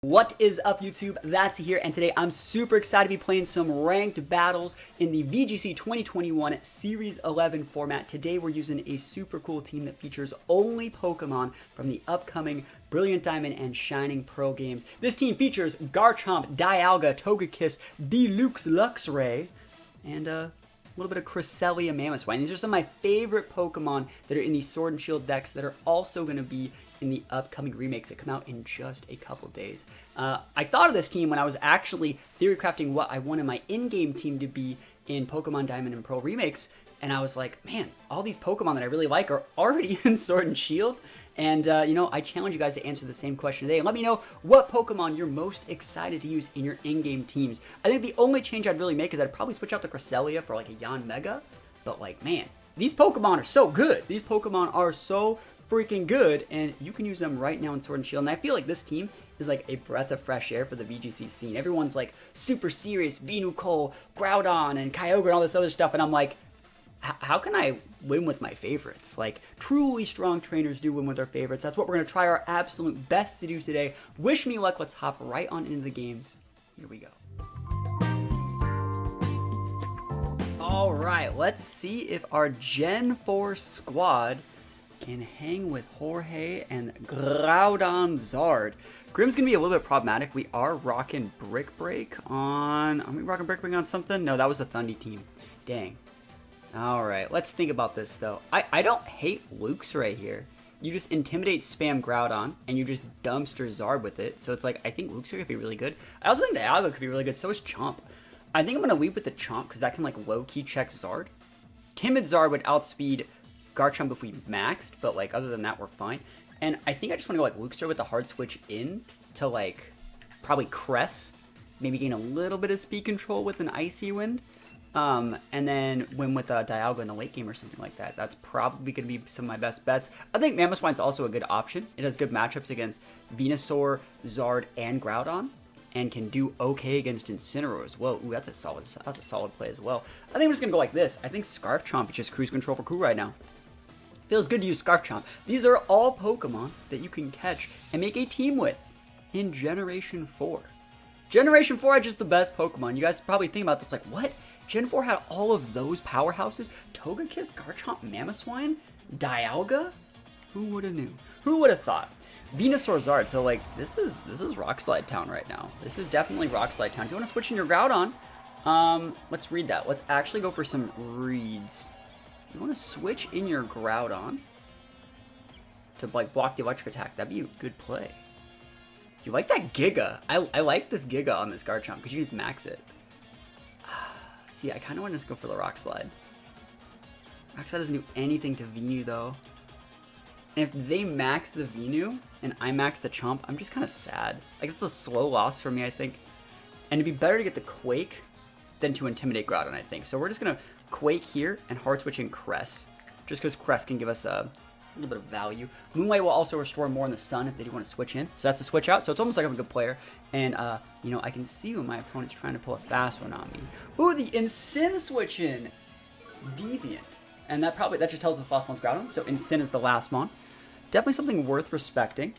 What is up, YouTube? That's here, and today I'm super excited to be playing some ranked battles in the VGC 2021 Series 11 format. Today we're using a super cool team that features only Pokemon from the upcoming Brilliant Diamond and Shining Pearl games. This team features Garchomp, Dialga, Togekiss, Deluxe Luxray, and a little bit of Cresselia Mamoswine. These are some of my favorite Pokemon that are in these Sword and Shield decks that are also going to be in the upcoming remakes that come out in just a couple days. I thought of this team when I was actually theory crafting what I wanted my in-game team to be in Pokemon Diamond and Pearl remakes, and I was like, man, all these Pokemon that I really like are already in Sword and Shield. And, you know, I challenge you guys to answer the same question today. And let me know what Pokemon you're most excited to use in your in-game teams. I think the only change I'd really make is I'd probably switch out the Cresselia for, like, a Yanmega. But, like, man, these Pokemon are so good. These Pokemon are so freaking good, and you can use them right now in Sword and Shield. And I feel like this team is like a breath of fresh air for the VGC scene. Everyone's, like, super serious. Venucool, Groudon, and Kyogre, and all this other stuff. And I'm like, how can I win with my favorites? Like, truly strong trainers do win with their favorites. That's what we're going to try our absolute best to do today. Wish me luck. Let's hop right on into the games. Here we go. All right, let's see if our Gen 4 squad can hang with Jorge and Groudon Zard. Grim's going to be a little bit problematic. We are rocking Brick Break on... Are we rocking Brick Break on something? No, that was the Thundy team. Dang. Alright, let's think about this, though. I don't hate Luxray here. You just intimidate spam Groudon, and you just dumpster Zard with it. So it's like, I think Luxray could be really good. I also think Dialga could be really good, so is Chomp. I think I'm going to lead with the Chomp, because that can, like, low-key check Zard. Timid Zard would outspeed Garchomp if we maxed, but, like, other than that, we're fine. And I think I just want to go, like, Luxray with the hard switch in to, like, probably Cress. Maybe gain a little bit of speed control with an Icy Wind. And then win with Dialga in the late game or something like that. That's probably going to be some of my best bets. I think Mamoswine's also a good option. It has good matchups against Venusaur, Zard, and Groudon, and can do okay against Incineroar as well. Ooh, that's a solid play as well. I think we're just going to go like this. I think Scarf Chomp is just cruise control for crew right now. Feels good to use Scarf Chomp. These are all Pokemon that you can catch and make a team with in Generation 4. Generation 4 are just the best Pokemon. You guys probably think about this like, what? Gen 4 had all of those powerhouses? Togekiss, Garchomp, Mamoswine, Dialga? Who would have knew? Who would have thought? Venusaur Zard. So like this is Rock Slide Town right now. This is definitely Rock Slide Town. If you want to switch in your Groudon, let's read that. Let's actually go for some reads. You want to switch in your Groudon to like block the electric attack. That'd be a good play. You like that Giga? I like this Giga on this Garchomp because you just max it. See, I kind of want to just go for the Rock Slide. Rock Slide doesn't do anything to Venu, though. And if they max the Venu, and I max the Chomp, I'm just kind of sad. Like, it's a slow loss for me, I think. And it'd be better to get the Quake than to intimidate Groudon, I think. So we're just going to Quake here and Hard Switch in Cress. Just because Cress can give us a little bit of value. Moonlight will also restore more in the sun if they do want to switch in. So that's a switch out. So it's almost like I'm a good player. And, you know, I can see when my opponent's trying to pull a fast one on me. Ooh, the Incin switch in. Deviant. And that just tells us the last one's Groudon. So Incin is the last one. Definitely something worth respecting.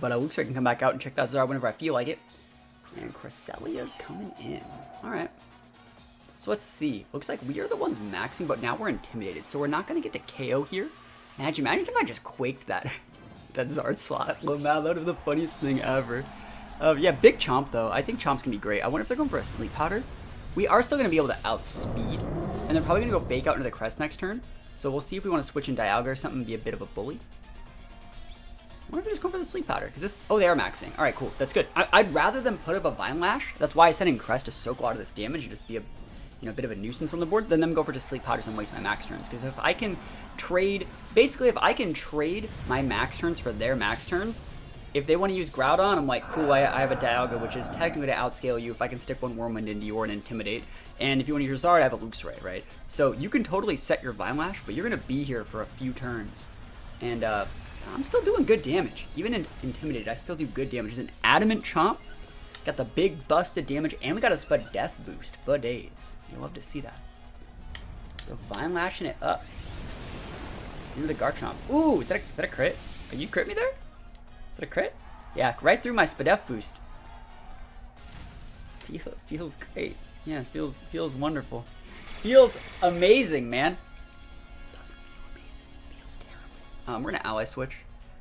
But Luxray can come back out and check that Zard whenever I feel like it. And Cresselia's coming in. Alright. So let's see. Looks like we are the ones maxing, but now we're intimidated. So we're not going to get to KO here. Imagine if I just quaked that Zard slot. Man, that would be the funniest thing ever. Yeah, big Chomp, though. I think Chomp's going to be great. I wonder if they're going for a Sleep Powder. We are still going to be able to outspeed. And they're probably going to go Fake Out into the Crest next turn. So we'll see if we want to switch in Dialga or something and be a bit of a bully. I wonder if they just go for the Sleep Powder. Because this... Oh, they are maxing. Alright, cool. That's good. I'd rather them put up a Vine Lash. That's why I sent in Crest to soak a lot of this damage and just be a bit of a nuisance on the board, than them go for just Sleep Powders and waste my max turns. Because if I can trade... Basically, if I can trade my max turns for their max turns, if they want to use Groudon, I'm like, cool, I have a Dialga, which is technically to outscale you if I can stick one Whirlwind into you or an Intimidate. And if you want to use your Zard, I have a Luxray, right? So you can totally set your Vine Lash, but you're going to be here for a few turns. And I'm still doing good damage. Even in Intimidated, I still do good damage. It's an Adamant Chomp. Got the big busted damage, and we got a Spud Death boost for days. You'll love to see that. So Vine Lashing it up. Into the Garchomp. Ooh, is that a crit? Are you crit me there? Is that a crit? Yeah, right through my SPDF boost. Feels great. Yeah, feels wonderful. Feels amazing, man. Doesn't feel amazing. Feels terrible. We're gonna ally switch.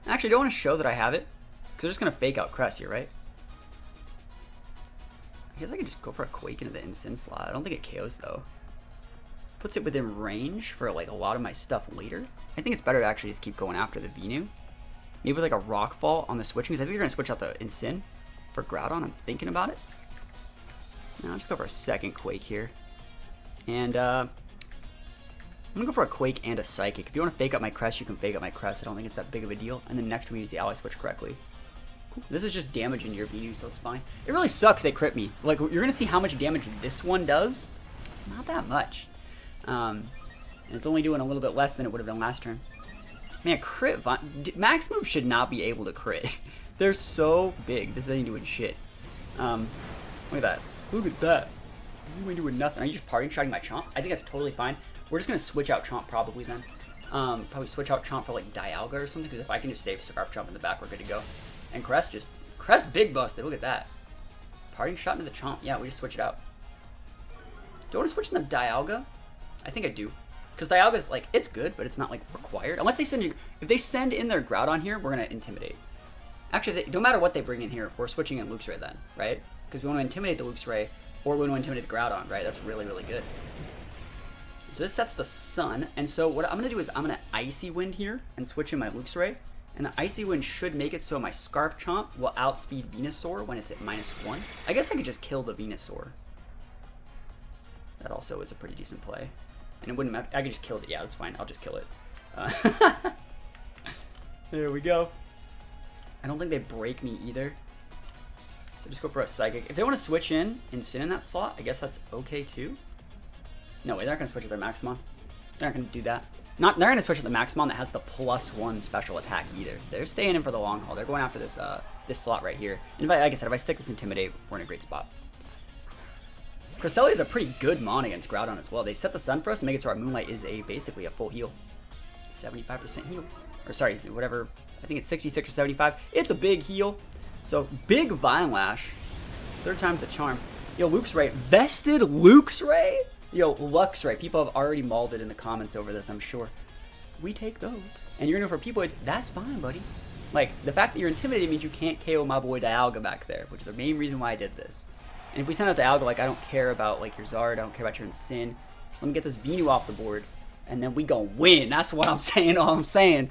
Actually, I don't want to show that I have it, because they're just gonna fake out Crest here, right? I guess I could just go for a Quake into the Insyn slot. I don't think it KOs though. Puts it within range for like a lot of my stuff later. I think it's better to actually just keep going after the Venu. Maybe with like a Rockfall on the switching, because I think they're gonna switch out the Insyn for Groudon. I'm thinking about it. Now I'll just go for a second Quake here. And I'm gonna go for a Quake and a Psychic. If you want to fake up my Crest, you can fake up my Crest. I don't think it's that big of a deal. And then next we use the ally switch correctly. Cool. This is just damaging your Venu, so it's fine. It really sucks they crit me. Like, you're gonna see how much damage this one does. It's not that much. And it's only doing a little bit less than it would have done last turn. Man, crit max moves should not be able to crit. They're so big. This ain't doing shit. Look at that. Look at that. You ain't doing nothing. Are you just parting shotting my Chomp? I think that's totally fine. We're just gonna switch out Chomp probably then. Probably switch out Chomp for like Dialga or something, because if I can just save Scarf Chomp in the back, we're good to go. And Crest big busted. Look at that. Parting shot into the Chomp. Yeah, we just switch it out. Do I want to switch in the Dialga? I think I do. Because Dialga's like, it's good, but it's not like required. Unless they send you, if they send in their Groudon here, we're gonna Intimidate. Actually, no matter what they bring in here, we're switching in Luxray then, right? Because we want to intimidate the Luxray, or we want to intimidate the Groudon, right? That's really, really good. So this sets the Sun, and so what I'm going to do is I'm going to Icy Wind here and switch in my Luxray, and the Icy Wind should make it so my Scarf Chomp will outspeed Venusaur when it's at -1. I guess I could just kill the Venusaur. That also is a pretty decent play. And it wouldn't matter. I could just kill it. Yeah, that's fine. I'll just kill it. There we go. I don't think they break me either. So just go for a Psychic. If they want to switch in Insyn in that slot, I guess that's okay too. No way, they're not going to switch at their Maximon. They're not going to do that. They're going to switch at the Maximon that has the +1 special attack either. They're staying in for the long haul. They're going after this this slot right here. And if like I said, if I stick this Intimidate, we're in a great spot. Cresselia is a pretty good mon against Groudon as well. They set the Sun for us and make it so our Moonlight is basically a full heal. 75% heal. Or sorry, whatever. I think it's 66 or 75. It's a big heal. So, big Vine Lash. 3rd time's the charm. Yo, Luxray. Vested Luxray? Yo, Luxray. People have already mauled it in the comments over this, I'm sure. We take those. And you're going to go for Peepoids. That's fine, buddy. Like, the fact that you're intimidated means you can't KO my boy Dialga back there, which is the main reason why I did this. And if we send out Dialga, like, I don't care about, like, your Zard. I don't care about your Insyn. Just let me get this Venu off the board, and then we gonna win. That's what I'm saying, all I'm saying.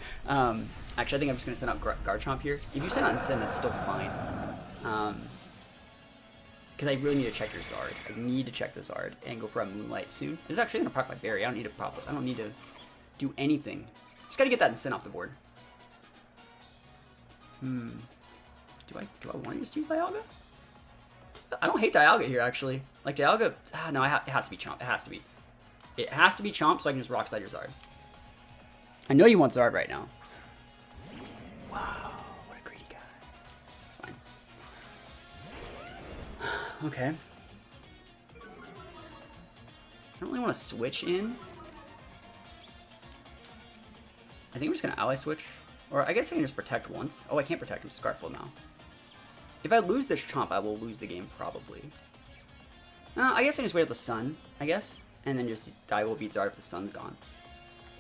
Actually, I think I'm just going to send out Garchomp here. If you send out Insyn, that's still fine. Because I really need to check your Zard. I need to check the Zard and go for a Moonlight soon. This is actually going to proc my Berry. I don't need to prop it. I don't need to do anything. Just got to get that Insyn off the board. Do I want to just use Dialga? I don't hate Dialga here, actually. Like, Dialga... no, it has to be Chomp. It has to be. It has to be Chomp so I can just Rock Slide your Zard. I know you want Zard right now. Wow, what a greedy guy. That's fine. Okay. I don't really want to switch in. I think I'm just going to ally switch. Or I guess I can just protect once. Oh, I can't protect him. Scarful now. If I lose this Chomp, I will lose the game probably. I guess I just wait at the Sun, I guess. And then just die will beat Zard if the Sun's gone.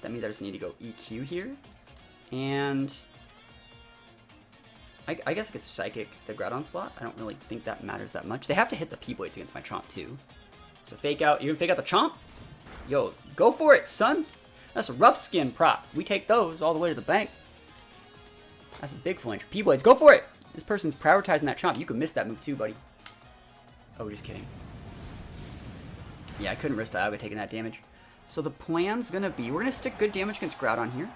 That means I just need to go EQ here. And... I guess I could Psychic the Groudon slot. I don't really think that matters that much. They have to hit the Peepoids against my Chomp too. So fake out. You can fake out the Chomp? Yo, go for it, son. That's a rough skin prop. We take those all the way to the bank. That's a big flinch. Peepoids, go for it. This person's prioritizing that Chomp. You could miss that move too, buddy. Oh, just kidding. Yeah, I couldn't risk Dialga taking that damage. So the plan's gonna be, we're gonna stick good damage against Groudon here.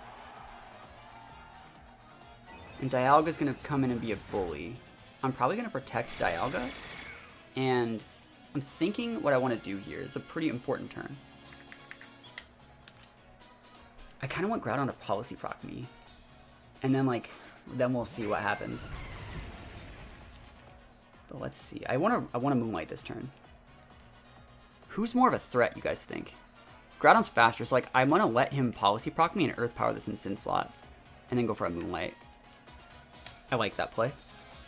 And Dialga's going to come in and be a bully. I'm probably going to protect Dialga. And I'm thinking what I want to do here is a pretty important turn. I kind of want Groudon to policy proc me. And then, like, then we'll see what happens. But let's see. I want to Moonlight this turn. Who's more of a threat, you guys think? Groudon's faster, so, like, I want to let him policy proc me and Earth Power this Insyn slot. And then go for a Moonlight. I like that play.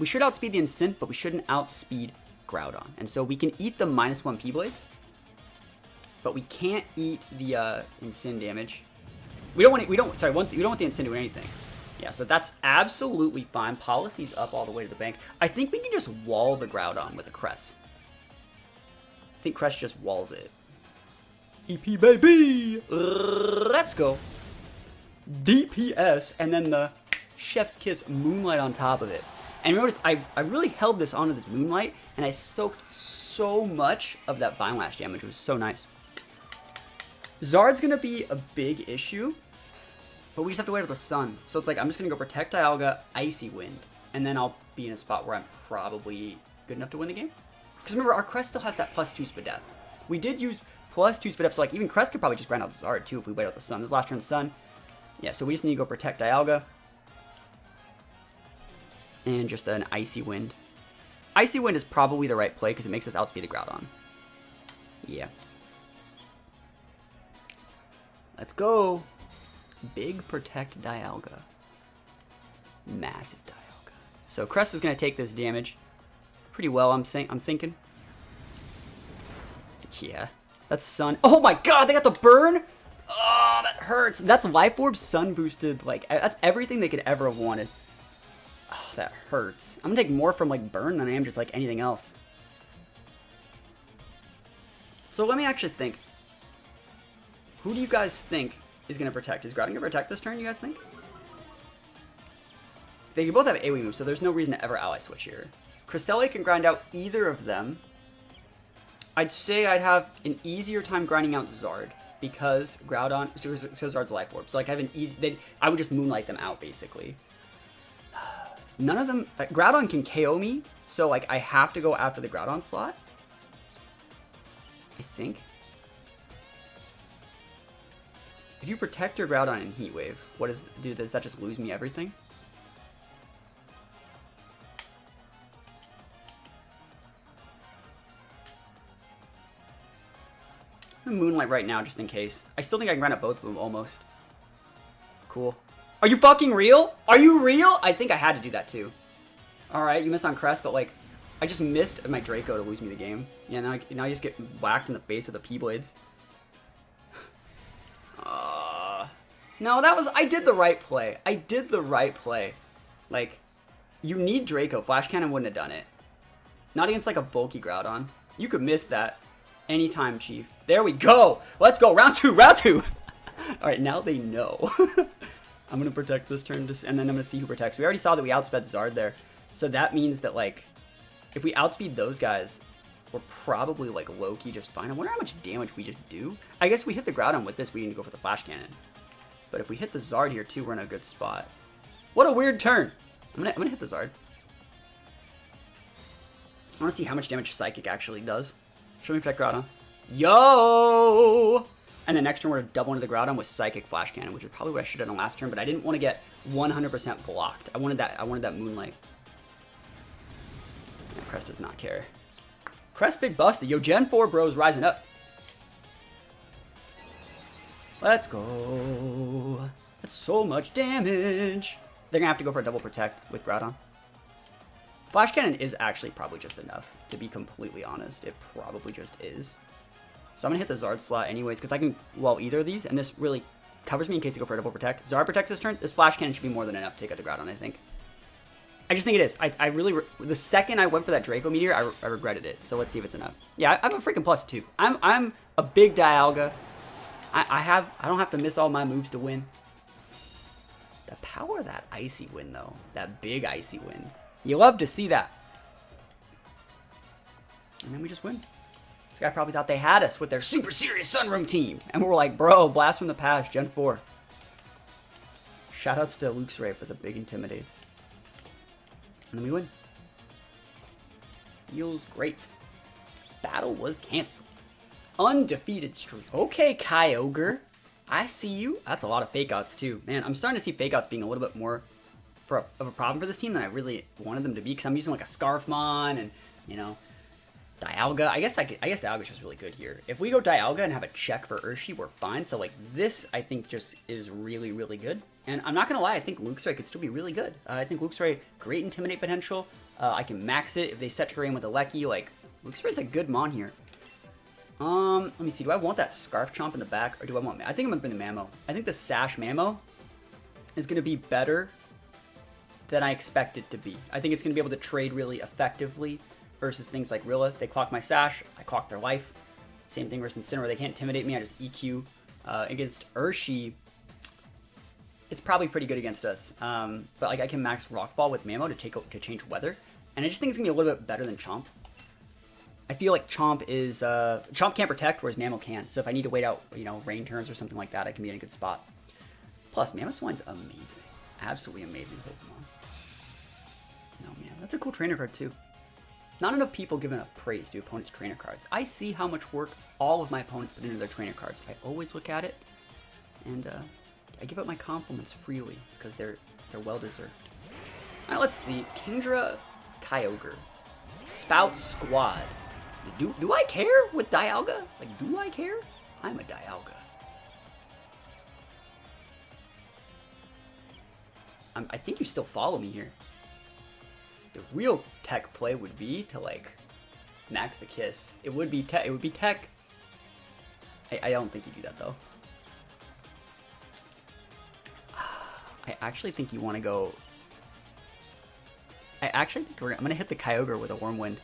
We should outspeed the Incint, but we shouldn't outspeed Groudon. And so we can eat the -1 P-Blades, but we can't eat the Incint damage. We don't want the Incint doing anything. Yeah, so that's absolutely fine. Policy's up all the way to the bank. I think we can just wall the Groudon with a Crest. I think Crest just walls it. EP baby! Let's go. DPS, and then the Chef's Kiss Moonlight on top of it. And notice, I really held this onto this Moonlight, and I soaked so much of that Vine Lash damage. It was so nice. Zard's gonna be a big issue, but we just have to wait till the sun. So it's like, I'm just gonna go Protect Dialga, Icy Wind, and then I'll be in a spot where I'm probably good enough to win the game. Because remember, our Crest still has that +2 Spadef. We did use +2 Spadef, so like even Crest could probably just grind out Zard too if we wait out the sun. This last turn sun. Yeah, so we just need to go Protect Dialga. And just an Icy Wind. Icy Wind is probably the right play because it makes us outspeed the Groudon. Yeah. Let's go. Big Protect Dialga. Massive Dialga. So Crest is going to take this damage pretty well, I'm thinking. Yeah. That's Sun. Oh my god, they got the burn? Oh, that hurts. That's Life Orb Sun boosted. Like, that's everything they could ever have wanted. Oh, that hurts. I'm gonna take more from like burn than I am just like anything else. So let me actually think. Who do you guys think is gonna protect? Is Groudon gonna protect this turn, you guys think? They both have AoE moves, so there's no reason to ever ally switch here. Cresselia can grind out either of them. I'd say I'd have an easier time grinding out Zard because Groudon, so Zard's Life Orb. So like I have an easy, I would just Moonlight them out basically. None of them, Groudon can KO me, so like I have to go after the Groudon slot. I think. If you protect your Groudon in Heat Wave, does that just lose me everything? Moonlight right now, just in case. I still think I can grind up both of them, almost. Cool. Are you fucking real? Are you real? I think I had to do that, too. Alright, you missed on Crest, but, like, I just missed my Draco to lose me the game. Yeah, now I just get whacked in the face with the P-Blades. No, I did the right play. I did the right play. Like, you need Draco. Flash Cannon wouldn't have done it. Not against, like, a bulky Groudon. You could miss that. Anytime, Chief. There we go. Let's go. Round two. Round two. All right, now they know. I'm going to protect this turn, and then I'm going to see who protects. We already saw that we outsped Zard there. So that means that, like, if we outspeed those guys, we're probably, like, low-key just fine. I wonder how much damage we just do. I guess we hit the Groudon with this. We need to go for the Flash Cannon. But if we hit the Zard here, too, we're in a good spot. What a weird turn. I'm gonna hit the Zard. I want to see how much damage Psychic actually does. Show me protect Groudon. Yo! And the next turn we're going to double into the Groudon with Psychic Flash Cannon, which is probably what I should have done last turn, but I didn't want to get 100% blocked. I wanted that Moonlight. Yeah, Crest does not care. Crest big busted. Yo, Gen 4 bros rising up. Let's go. That's so much damage. They're going to have to go for a double protect with Groudon. Flash Cannon is actually probably just enough, to be completely honest. It probably just is. So I'm going to hit the Zard slot anyways, because I can wall either of these, and this really covers me in case they go for a double protect. Zard protects this turn. This Flash Cannon should be more than enough to take out the Groudon, I think. I just think it is. I really, the second I went for that Draco Meteor, I regretted it. So let's see if it's enough. Yeah, I'm a freaking +2. I'm a big Dialga. I don't have to miss all my moves to win. The power of that Icy Wind, though. That big Icy Wind. You love to see that. And then we just win. This guy probably thought they had us with their super serious Sunroom team. And we're like, bro, blast from the past, Gen 4. Shoutouts to Luke's Ray for the big Intimidates. And then we win. Feels great. Battle was canceled. Undefeated streak. Okay, Kyogre. I see you. That's a lot of fake outs, too. Man, I'm starting to see fake outs being a little bit more of a problem for this team than I really wanted them to be, because I'm using like a Scarfmon and, you know, Dialga. I guess Dialga's just really good here. If we go Dialga and have a check for Urshi, we're fine. So like this, I think just is really, really good. And I'm not going to lie, I think Luxray could still be really good. I think Luxray, great Intimidate potential. I can max it if they set terrain with a Lecky. Like, Luxray's a good mon here. Let me see. Do I want that Scarf Chomp in the back, or do I want... I think I'm going to bring the Mammo. I think the Sash Mammo is going to be better than I expect it to be. I think it's going to be able to trade really effectively versus things like Rilla. They clock my Sash, I clock their life. Same thing versus Incineroar. They can't intimidate me, I just EQ. Against Urshi, it's probably pretty good against us. But like I can max Rock Ball with Mammo to change weather. And I just think it's going to be a little bit better than Chomp. I feel like Chomp is... Chomp can't protect, whereas Mammo can. So if I need to wait out, you know, rain turns or something like that, I can be in a good spot. Plus, Mamoswine's amazing. Absolutely amazing Pokemon. No, man. That's a cool trainer card, too. Not enough people give enough praise to opponents' trainer cards. I see how much work all of my opponents put into their trainer cards. I always look at it, and I give up my compliments freely because they're well-deserved. All right, let's see. Kingdra, Kyogre. Spout Squad. Do I care with Dialga? Like, do I care? I'm a Dialga. I think you still follow me here. The real tech play would be to like max the Kiss. It would be tech. It would be tech. I don't think you do that though. I actually think you want to go. I actually think I'm gonna hit the Kyogre with a Wormwind.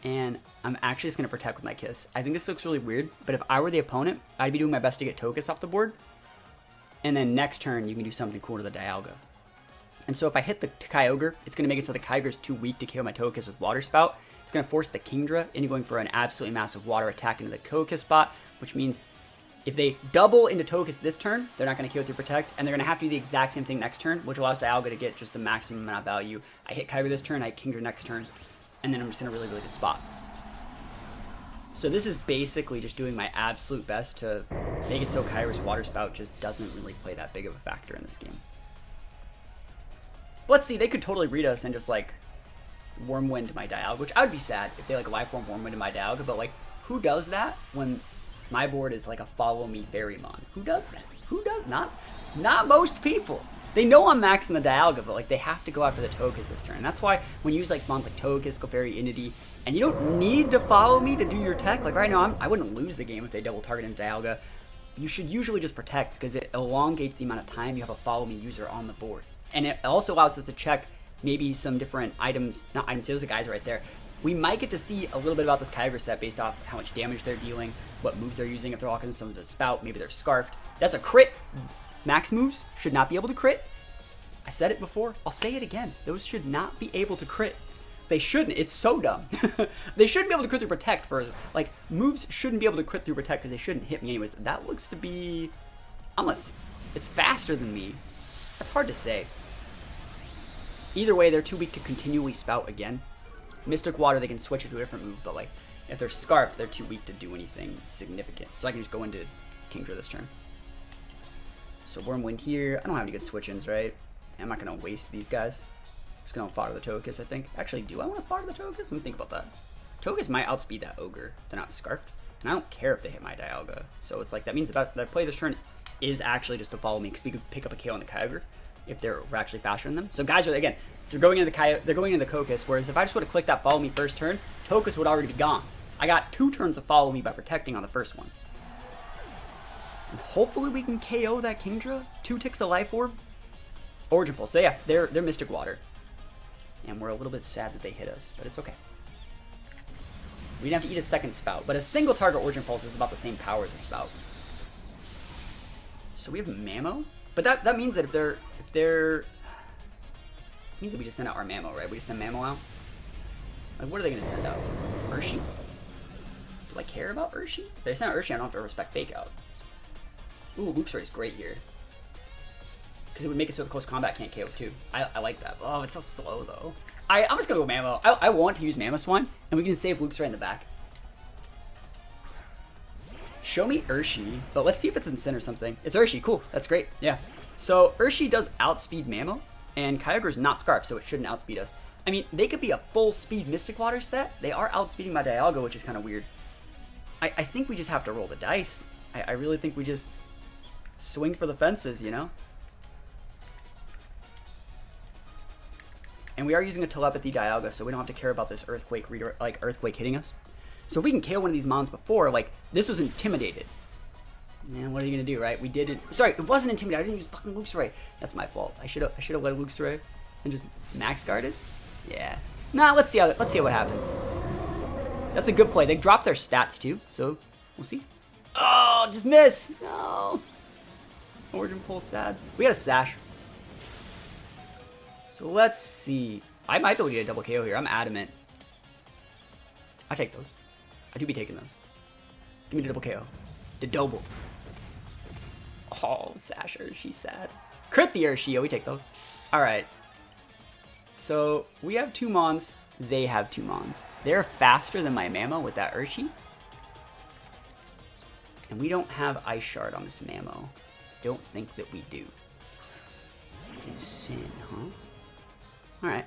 And I'm actually just gonna protect with my Kiss. I think this looks really weird, but if I were the opponent, I'd be doing my best to get Togekiss off the board. And then next turn, you can do something cool to the Dialga. And so if I hit the Kyogre, it's going to make it so the Kyogre is too weak to KO my Togekiss with Water Spout. It's going to force the Kingdra into going for an absolutely massive water attack into the Togekiss spot, which means if they double into Togekiss this turn, they're not going to KO through Protect, and they're going to have to do the exact same thing next turn, which allows Dialga to get just the maximum amount of value. I hit Kyogre this turn, I hit Kingdra next turn, and then I'm just in a really, really good spot. So this is basically just doing my absolute best to make it so Kyogre's Water Spout just doesn't really play that big of a factor in this game. But let's see, they could totally read us and just like Wormwind my Dialga, which I would be sad if they like Life Form Wormwind my Dialga, but like who does that when my board is like a Follow Me Fairymon? Who does that? Who does? Not most people. They know I'm maxing the Dialga, but like they have to go after the Togekiss this turn. And that's why when you use like mons like Togekiss, Clefairy, Entity, and you don't need to follow me to do your tech. Like right now, I wouldn't lose the game if they double target into Dialga. You should usually just protect because it elongates the amount of time you have a Follow Me user on the board. And it also allows us to check maybe some different items, not items, those are the guys right there. We might get to see a little bit about this Kyogre set based off how much damage they're dealing, what moves they're using, if they're walking some of the Spout, maybe they're Scarfed. That's a crit. Max moves should not be able to crit. I said it before, I'll say it again. Those should not be able to crit. They shouldn't, it's so dumb. They shouldn't be able to crit through Protect for, like, moves shouldn't be able to crit through Protect because they shouldn't hit me anyways. That looks to be, unless it's faster than me. That's hard to say. Either way, they're too weak to continually Spout again. Mystic Water, they can switch it to a different move, but like, if they're Scarfed, they're too weak to do anything significant. So I can just go into Kingdra this turn. So Wormwind here. I don't have any good switch-ins, right? I'm not going to waste these guys. I'm just going to fodder the Togekiss, I think. Actually, do I want to fodder the Togekiss? Let me think about that. Togekiss might outspeed that Ogre. They're not Scarfed. And I don't care if they hit my Dialga. So it's like, that means that the play this turn is actually just to follow me, because we could pick up a KO on the Kyogre if we're actually faster than them. So guys are, again, they're going into the Togekiss, whereas if I just would have clicked that follow me first turn, Togekiss would already be gone. I got 2 turns of follow me by protecting on the first one. And hopefully we can KO that Kingdra. 2 ticks of Life Orb. Origin Pulse. So yeah, they're Mystic Water. And we're a little bit sad that they hit us, but it's okay. We didn't have to eat a second Spout, but a single target Origin Pulse is about the same power as a Spout. So we have Mammo, but that means that if they're it means that we just send out our Mammo, right? We just send Mammo out. Like, what are they gonna send out? Urshi? Do I care about Urshi? If they send out Urshi, I don't have to respect Fake Out. Ooh, Luxray is great here. Because it would make it so the close combat can't KO too. I like that. Oh, it's so slow though. I'm just gonna go Mammo. I want to use Mamoswine, and we can save Luxray in the back. Show me Urshi, but let's see if it's in Sin or something. It's Urshi, cool, that's great, yeah. So Urshi does outspeed Mammo, and Kyogre's not Scarf, so it shouldn't outspeed us. I mean, they could be a full speed Mystic Water set. They are outspeeding my Dialga, which is kind of weird. I think we just have to roll the dice. I really think we just... swing for the fences, you know? And we are using a telepathy Dialga, so we don't have to care about this earthquake earthquake hitting us. So if we can KO one of these mons before, like, this was intimidated. And what are you gonna do, right? We didn't. Sorry, it wasn't intimidated. I didn't use fucking Luxray. That's my fault. I should have let Luxray and just max guarded. Yeah. Nah, let's see what happens. That's a good play. They dropped their stats too, so we'll see. Oh, just miss. No. Origin Pulse sad. We got a Sash. So let's see. I might be able to get a double KO here. I'm adamant. I take those. I do be taking those. Give me the double KO. The double. Oh, Sasher, she's sad. Crit the Urshio, we take those. Alright. So, we have 2 Mons. They have 2 Mons. They're faster than my Mamo with that Urshi. And we don't have Ice Shard on this Mamo. Don't think that we do. Sin, huh? Alright.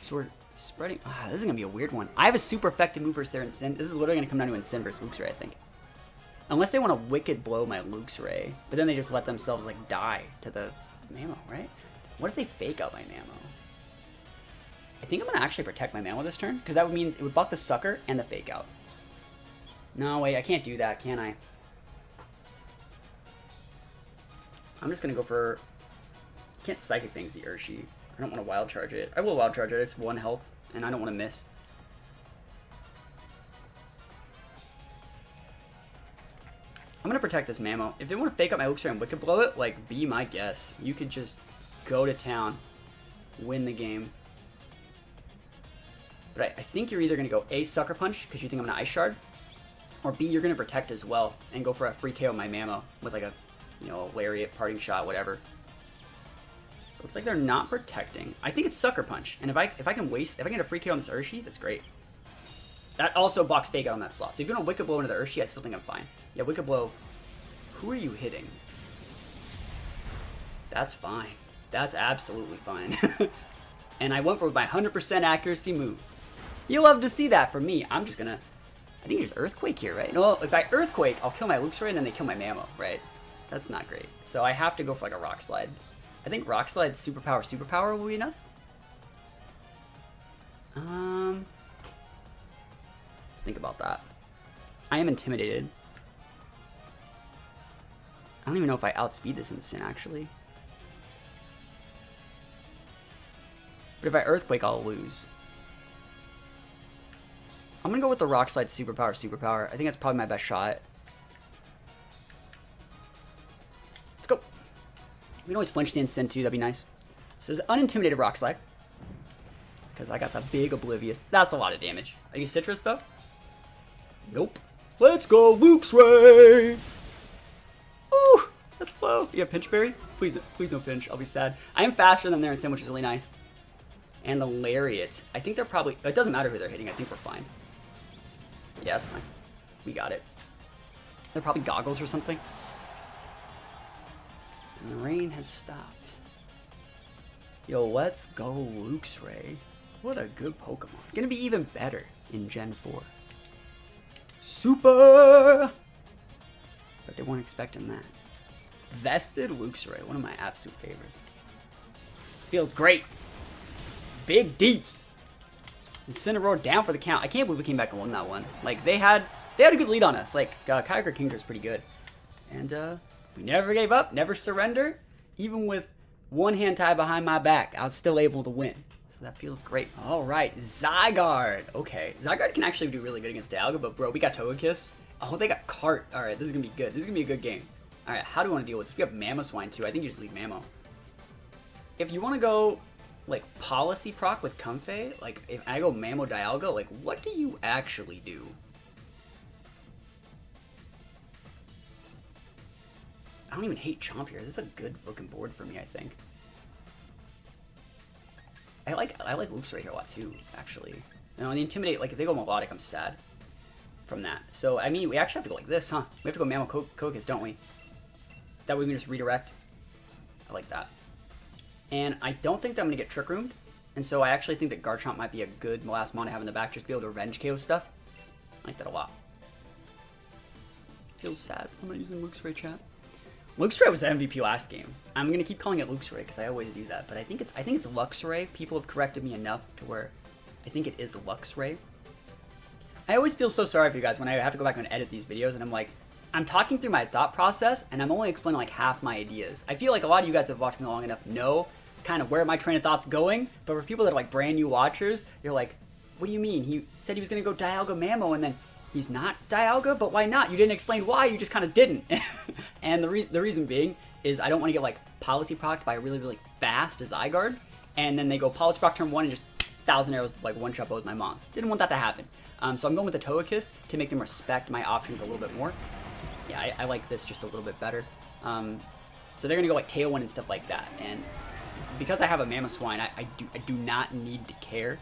So we're spreading. This is going to be a weird one. I have a super effective move versus their Incin. This is literally going to come down to Incin versus Luxray, I think. Unless they want to Wicked Blow my Luxray. But then they just let themselves, like, die to the Mamo, right? What if they fake out my Mamo? I think I'm going to actually protect my Mamo this turn. Because that would mean it would buff the Sucker and the fake out. No, wait. I can't do that, can I? I'm just going to go for... I can't Psychic Things the Urshi. I don't want to Wild Charge it. I will Wild Charge it. It's 1 health. And I don't want to miss. I'm going to protect this Mamo. If they want to fake up my Luxray and Wicked Blow it, like, be my guest. You could just go to town. Win the game. But I think you're either going to go A, Sucker Punch, because you think I'm going to Ice Shard. Or B, you're going to protect as well. And go for a free KO my Mamo. With like a, you know, a Lariat, Parting Shot, whatever. So it looks like they're not protecting. I think it's Sucker Punch. And if I can get a free KO on this Urshi, that's great. That also blocks Fake Out on that slot. So if you're going to Wicked Blow into the Urshi, I still think I'm fine. Yeah, Wicked Blow. Who are you hitting? That's fine. That's absolutely fine. And I went for my 100% accuracy move. You'll love to see that from me. I'm just going to... I think there's Earthquake here, right? No, if I Earthquake, I'll kill my Luxray and then they kill my Mamo, right? That's not great. So I have to go for like a Rock Slide. I think Rock Slide Superpower will be enough. Let's think about that. I am intimidated. I don't even know if I outspeed this Incin, actually. But if I Earthquake, I'll lose. I'm going to go with the Rock Slide Superpower. I think that's probably my best shot. Let's go. We can always flinch the Incin too, that'd be nice. So there's an unintimidated Rock Slide. Because I got the big Oblivious. That's a lot of damage. Are you Citrus though? Nope. Let's go, Luxray! Ooh, that's slow. You have Pinch Berry? Please no Pinch. I'll be sad. I am faster than their Incin, which is really nice. And the Lariat. I think they're probably... It doesn't matter who they're hitting. I think we're fine. Yeah, that's fine. We got it. They're probably Goggles or something. And the rain has stopped. Yo, let's go, Luxray. What a good Pokemon. Gonna be even better in Gen 4. Super! But they weren't expecting that. Vested Luxray, one of my absolute favorites. Feels great. Big Deeps. Incineroar down for the count. I can't believe we came back and won that one. Like, they had a good lead on us. Like, Kyogre Kingdra is pretty good. And, we never gave up, never surrender. Even with one hand tied behind my back, I was still able to win. So that feels great. All right, Zygarde. Okay, Zygarde can actually do really good against Dialga, but bro, we got Togekiss. Oh, they got Cart. All right, this is going to be good. This is going to be a good game. All right, how do we want to deal with this? We have Mamoswine, too. I think you just leave Mamo. If you want to go... like, policy proc with Comfey, like, if I go Mamo Dialga, like, what do you actually do? I don't even hate Chomp here. This is a good looking board for me, I think. I like Luxray here a lot, too, actually. You know, the Intimidate, like, if they go Melodic, I'm sad from that. So, I mean, we actually have to go like this, huh? We have to go Mamo Kokiss, don't we? That way we can just redirect. I like that. And I don't think that I'm going to get Trick Roomed. And so I actually think that Garchomp might be a good last mon to have in the back just to be able to revenge KO stuff. I like that a lot. Feels sad. I'm not using Luxray chat. Luxray was the MVP last game. I'm gonna keep calling it Luxray because I always do that, but I think it's Luxray. People have corrected me enough to where I think it is Luxray. I always feel so sorry for you guys when I have to go back and edit these videos, and I'm like, I'm talking through my thought process, and I'm only explaining like half my ideas. I feel like a lot of you guys have watched me long enough know kind of where my train of thought's going, but for people that are like brand new watchers, you're like, what do you mean? He said he was gonna go Dialga Mammo, and then he's not Dialga, but why not? You didn't explain why, you just kind of didn't. And the reason being is I don't want to get like policy procced by a really, really fast Zygarde, and then they go policy proc turn 1 and just 1,000 arrows like one-shot both my mons. Didn't want that to happen. So I'm going with the Togekiss to make them respect my options a little bit more. Yeah, I like this just a little bit better. So they're going to go like Tailwind and stuff like that. And because I have a Mamoswine, I do not need to care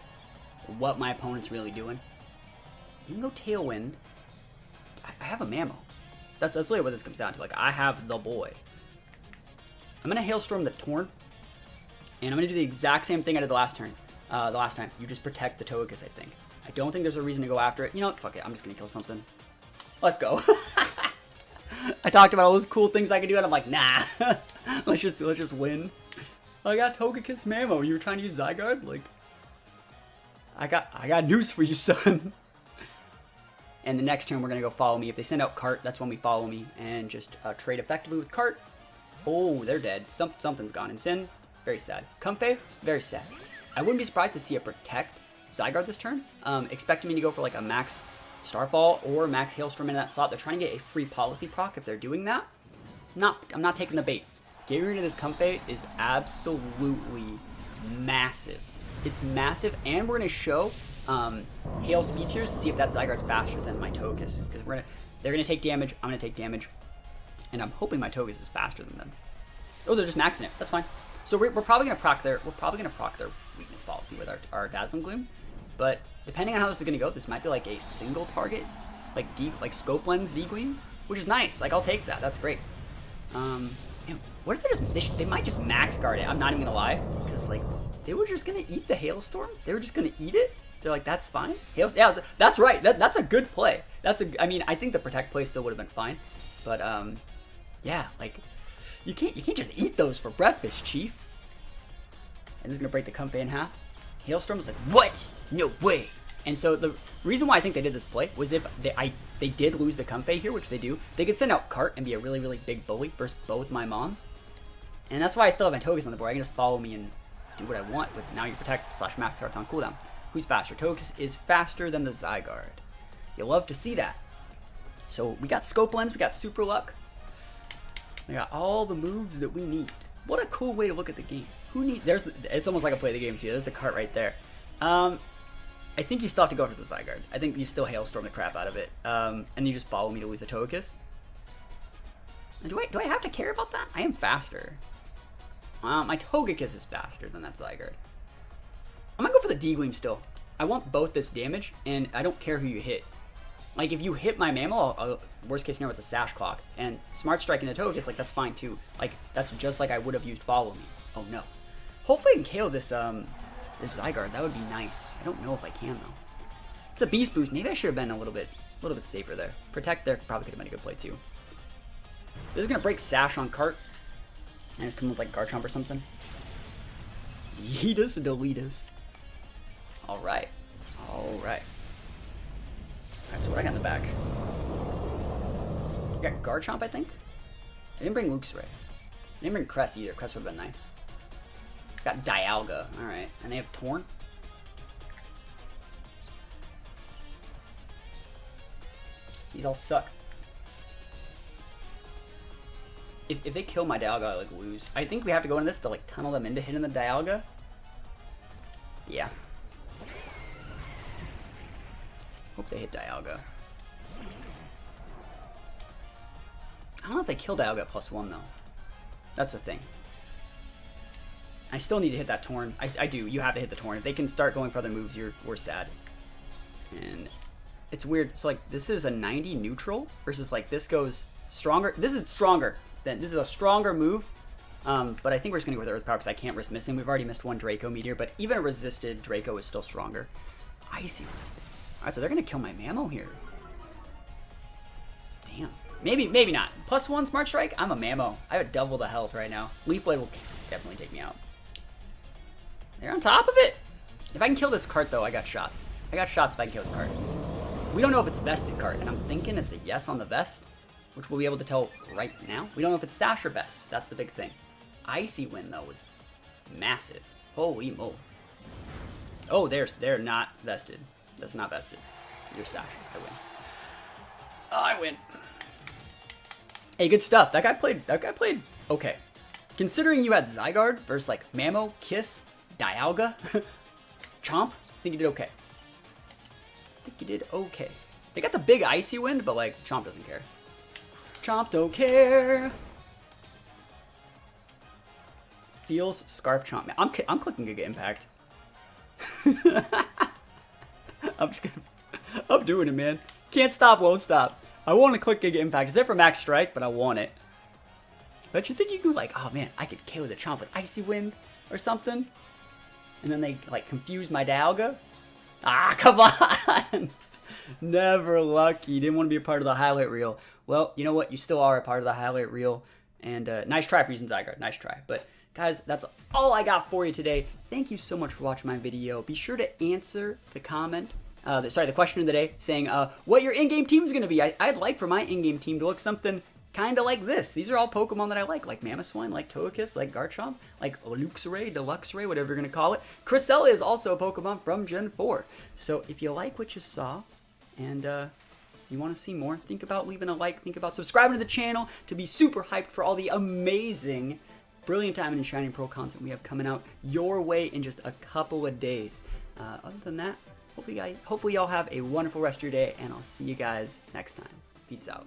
what my opponent's really doing. You can go Tailwind. I have a Mammo. That's literally what this comes down to. Like, I have the boy. I'm going to Hailstorm the Torn. And I'm going to do the exact same thing I did the last time. You just protect the Togekiss, I think. I don't think there's a reason to go after it. You know what? Fuck it. I'm just going to kill something. Let's go. I talked about all those cool things I could do, and I'm like, nah. let's just win. I got Togekiss Mammo. You were trying to use Zygarde? Like, I got news for you, son. And the next turn, we're going to go follow me. If they send out Cart, that's when we follow me and just trade effectively with Cart. Oh, they're dead. Something's gone. And Sin, very sad. Comfey, very sad. I wouldn't be surprised to see a Protect Zygarde this turn. Expecting me to go for like a Max Starfall or Max Hailstorm in that slot. They're trying to get a free policy proc if they're doing that. I'm not taking the bait. Getting rid of this Comfey is absolutely massive. It's massive, and we're going to show Hail Speed Tiers to see if that Zygarde's faster than my Togekiss. Because they're going to take damage, I'm going to take damage, and I'm hoping my Togekiss is faster than them. Oh, they're just maxing it. That's fine. So we're probably going to proc their weakness policy with our Dazzling Gloom. But depending on how this is going to go, this might be like a single target, like Scope Lens D-Gleam, which is nice. Like, I'll take that. That's great. What if they might just max guard it? I'm not even going to lie, because like they were just going to eat the Hailstorm. They were just going to eat it. They're like, that's fine. Yeah, that's right. That's a good play. I mean, I think the Protect play still would have been fine, but yeah, like you can't just eat those for breakfast, Chief. And this is going to break the Comfey in half. Hailstorm was like, what? No way. And so the reason why I think they did this play was if they did lose the Comfey here, which they do, they could send out Cart and be a really, really big bully versus both my Mons. And that's why I still have my Togekiss on the board. I can just follow me and do what I want with Now You Protect / Max Arts on cooldown. Who's faster? Togekiss is faster than the Zygarde. You'll love to see that. So we got Scope Lens, we got Super Luck. We got all the moves that we need. What a cool way to look at the game. It's almost like a play the game too. There's the Cart right there. I think you still have to go after the Zygarde. I think you still Hailstorm the crap out of it. And you just follow me to lose the Togekiss. And do I have to care about that? I am faster. My Togekiss is faster than that Zygarde. I'm gonna go for the D-Gleam still. I want both this damage, and I don't care who you hit. Like, if you hit my Mammal, worst case scenario, it's a Sash Clock. And Smart Strike into Togekiss, like, that's fine too. Like, that's just like I would have used Follow Me. Oh no. Hopefully I can KO this this Zygarde. That would be nice. I don't know if I can though. It's a Beast Boost. Maybe I should have been a little bit safer there. Protect there probably could have been a good play too. This is gonna break Sash on Cart. And just come with like Garchomp or something. Yeetus Deletus. Alright. Alright. Alright, so what I got in the back? I got Garchomp, I think? I didn't bring Luxray. I didn't bring Crest either. Crest would have been nice. Got Dialga. Alright. And they have Torn. These all suck. If they kill my Dialga, I like lose. I think we have to go into this to like tunnel them into hitting the Dialga. Yeah. Hope they hit Dialga. I don't know if they kill Dialga at +1 though. That's the thing. I still need to hit that Torn. I do. You have to hit the Torn. If they can start going for other moves, we're sad. And it's weird. So like this is a 90 neutral versus like this goes stronger. This is stronger. This is a stronger move. But I think we're just gonna go with Earth Power because I can't risk missing. We've already missed one Draco Meteor, but even a resisted Draco is still stronger. Icy. Alright, so they're gonna kill my Mammo here. Damn. Maybe not. +1 Smart Strike? I'm a mammo. I have double the health right now. Leaf Blade will definitely take me out. They're on top of it. If I can kill this cart, though, I got shots. I got shots if I can kill the cart. We don't know if it's vested cart, and I'm thinking it's a yes on the vest, which we'll be able to tell right now. We don't know if it's sash or vest. That's the big thing. Icy Wind, though, was massive. Holy moly. Oh, they're not vested. That's not vested. You're sash. I win. Oh, I win. Hey, good stuff. That guy played okay. Considering you had Zygarde versus like Mammo, Kiss, Dialga, Chomp, I think you did okay. They got the big Icy Wind, but like Chomp doesn't care. Chomp don't care. Feels Scarf Chomp. Man, I'm clicking Giga Impact. I'm doing it, man. Can't stop, won't stop. I want to click Giga Impact. It's there for Max Strike, but I want it. But you think you could like, oh man, I could KO the Chomp with Icy Wind or something? And then they like confuse my Dialga? Ah, come on! Never lucky. Didn't want to be a part of the highlight reel. Well, you know what? You still are a part of the highlight reel. And nice try for using Zygarde. Nice try. But guys, that's all I got for you today. Thank you so much for watching my video. Be sure to answer the comment. The question of the day saying what your in-game team is going to be. I'd like for my in-game team to look something kind of like this. These are all Pokemon that I like Mamoswine, like Togekiss, like Garchomp, like Luxray, Deluxray, whatever you're going to call it. Cresselia is also a Pokemon from Gen 4. So if you like what you saw and you want to see more, think about leaving a like, think about subscribing to the channel to be super hyped for all the amazing Brilliant Diamond and Shining Pearl content we have coming out your way in just a couple of days. Other than that, hopefully y'all have a wonderful rest of your day, and I'll see you guys next time. Peace out.